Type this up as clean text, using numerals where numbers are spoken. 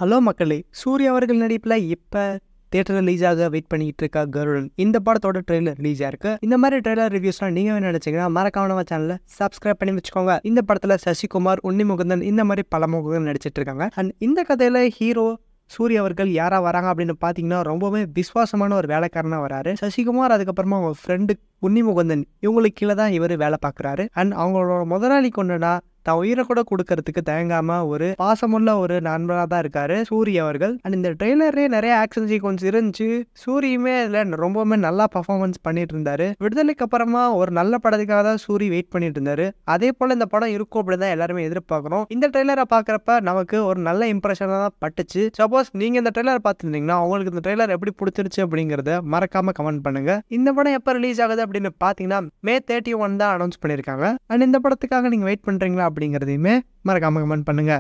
Hello மக்களே, சூர்யா அவர்கள் நடிப்பில் இப்போ தியேட்டர் ரிலீஸாக வெயிட் பண்ணிட்டு இருக்க கருடன் இந்த படத்தோட ட்ரெய்லர் ரிலீஸ் ஆயிருக்கு. இந்த மாதிரி ட்ரெய்லர் ரிவ்யூஸ்லாம் நீங்க என்ன நினைச்சீங்கன்னா மறக்காம நம்ம சேனலை சப்ஸ்கிரைப் பண்ணி வச்சுக்கோங்க. இந்த படத்துல சசிகுமார், உன்னிமுகுந்தன் இந்த மாதிரி பல முகங்கள் நடிச்சிட்டு இருக்காங்க. அண்ட் இந்த கதையில ஹீரோ சூர்யா அவர்கள் யாரா வராங்க அப்படின்னு பார்த்தீங்கன்னா ரொம்பவே விசுவாசமான ஒரு வேலைக்காரனா வராரு. சசிகுமார் அதுக்கப்புறமா அவங்க ஃப்ரெண்டு உன்னிமுகுந்தன் இவங்களுக்கு கீழே தான் இவர் வேலை பார்க்குறாரு. அண்ட் அவங்களோட முதலாளி கொண்டுனா தான் உயிரை கூட கொடுக்கறதுக்கு தயங்காம ஒரு பாசமுள்ள ஒரு நண்பராக தான் இருக்காரு சூரிய அவர்கள். அண்ட் இந்த ட்ரெய்லர்லேயே நிறைய ஆக்ஷன் சீக்வன்ஸ் இருந்துச்சு. சூரியுமே இதில் ரொம்பவுமே நல்லா பர்ஃபார்மன்ஸ் பண்ணிட்டு இருந்தாரு. விடுதலைக்கு அப்புறமா ஒரு நல்ல படத்துக்காக தான் சூரி வெயிட் பண்ணிட்டு இருந்தாரு. அதே போல இந்த படம் இருக்கும் அப்படின்னு தான் எல்லாருமே எதிர்பார்க்கணும். இந்த ட்ரெய்லரை பார்க்குறப்ப நமக்கு ஒரு நல்ல இம்ப்ரெஷனாக தான் பட்டுச்சு. சப்போஸ் நீங்கள் இந்த ட்ரெய்லர் பார்த்துருந்தீங்கன்னா உங்களுக்கு இந்த ட்ரெய்லர் எப்படி பிடிச்சிருச்சு அப்படிங்கிறத மறக்காம கமெண்ட் பண்ணுங்க. இந்த படம் எப்போ ரிலீஸ் ஆகுது அப்படின்னு பார்த்தீங்கன்னா May 31 தான் அனௌன்ஸ் பண்ணியிருக்காங்க. அண்ட் இந்த படத்துக்காக நீங்கள் வெயிட் பண்ணுறீங்களா அப்படிங்கிறதையுமே மறக்காம கமெண்ட் பண்ணுங்க.